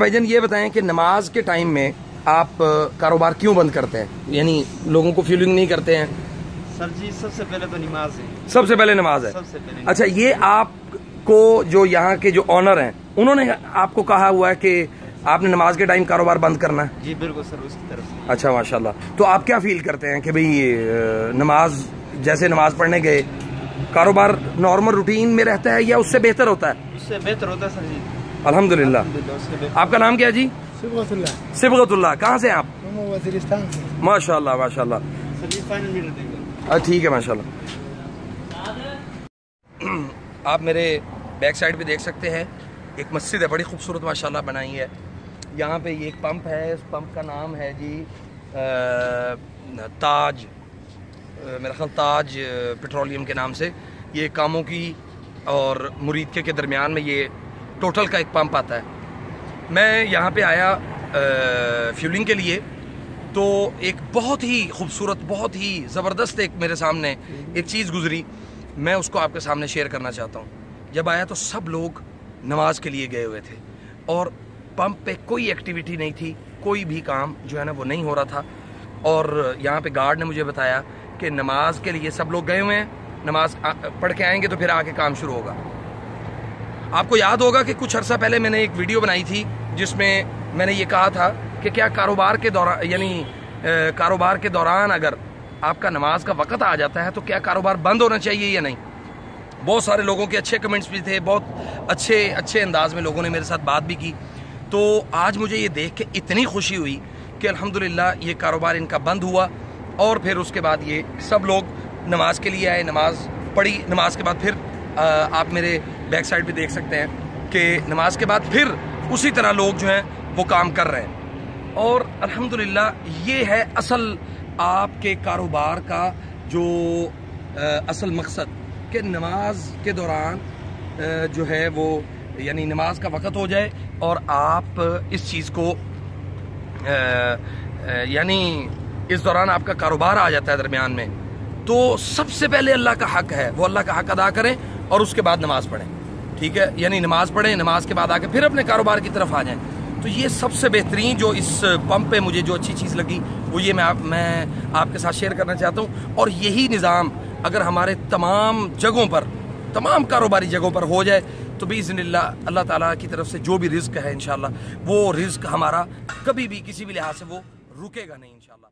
भाईजान ये बताएं कि नमाज के टाइम में आप कारोबार क्यों बंद करते हैं, यानी लोगों को फ्यूलिंग नहीं करते हैं? सर जी सबसे पहले तो नमाज है, सबसे पहले नमाज है। सबसे पहले। अच्छा, ये आपको जो यहाँ के जो ऑनर हैं उन्होंने आपको कहा हुआ है कि आपने नमाज के टाइम कारोबार बंद करना है? जी बिल्कुल सर, उसकी तरफ से। अच्छा माशाल्लाह। तो आप क्या फील करते हैं कि भाई नमाज जैसे नमाज पढ़ने गए कारोबार नॉर्मल रूटीन में रहता है या उससे बेहतर होता है? उससे बेहतर होता है सर जी, अल्हम्दुलिल्लाह। आपका नाम क्या है जी? सिबगतुल्लाह। कहाँ से आप? वजीरिस्तान से। माशाल्लाह माशाल्लाह। ठीक है माशाल्लाह। आप मेरे बैक साइड पे देख सकते हैं एक मस्जिद है, बड़ी खूबसूरत माशाल्लाह बनाई है। यहाँ पे ये एक पंप है, उस पंप का नाम है जी ताज, मेरा ख्याल ताज पेट्रोलियम के नाम से। ये कामों की और मुरीद के दरमियान में ये टोटल का एक पंप आता है। मैं यहाँ पे आया फ्यूलिंग के लिए, तो एक बहुत ही खूबसूरत, बहुत ही ज़बरदस्त एक मेरे सामने एक चीज़ गुजरी, मैं उसको आपके सामने शेयर करना चाहता हूँ। जब आया तो सब लोग नमाज के लिए गए हुए थे और पंप पे कोई एक्टिविटी नहीं थी, कोई भी काम जो है ना वो नहीं हो रहा था। और यहाँ पे गार्ड ने मुझे बताया कि नमाज के लिए सब लोग गए हुए हैं, नमाज पढ़ के आएंगे तो फिर आके काम शुरू होगा। आपको याद होगा कि कुछ अर्सा पहले मैंने एक वीडियो बनाई थी जिसमें मैंने ये कहा था कि क्या कारोबार के दौरान, यानी कारोबार के दौरान अगर आपका नमाज का वक़्त आ जाता है तो क्या कारोबार बंद होना चाहिए या नहीं। बहुत सारे लोगों के अच्छे कमेंट्स भी थे, बहुत अच्छे अंदाज में लोगों ने मेरे साथ बात भी की। तो आज मुझे ये देख के इतनी खुशी हुई कि अल्हम्दुलिल्लाह ये कारोबार इनका बंद हुआ और फिर उसके बाद ये सब लोग नमाज के लिए आए, नमाज पढ़ी। नमाज के बाद फिर आप मेरे बैक साइड पे देख सकते हैं कि नमाज के बाद फिर उसी तरह लोग जो हैं वो काम कर रहे हैं। और अल्हम्दुलिल्लाह ये है असल आपके कारोबार का जो असल मकसद, कि नमाज के दौरान जो है वो यानी नमाज का वक़्त हो जाए और आप इस चीज़ को यानी इस दौरान आपका कारोबार आ जाता है दरमियान में, तो सबसे पहले अल्लाह का हक है, वो अल्लाह का हक अदा करें और उसके बाद नमाज पढ़ें। ठीक है, यानी नमाज पढ़ें, नमाज के बाद आके फिर अपने कारोबार की तरफ आ जाएं। तो ये सबसे बेहतरीन जो इस पंप पे मुझे जो अच्छी चीज़ लगी वो ये मैं आपके साथ शेयर करना चाहता हूँ। और यही निज़ाम अगर हमारे तमाम जगहों पर, तमाम कारोबारी जगहों पर हो जाए तो बिइज़्निल्लाह अल्लाह ताला की तरफ से जो भी रिज़्क है इंशाअल्लाह वो रिज़्क हमारा कभी भी किसी भी लिहाज से वो रुकेगा नहीं इंशाअल्लाह।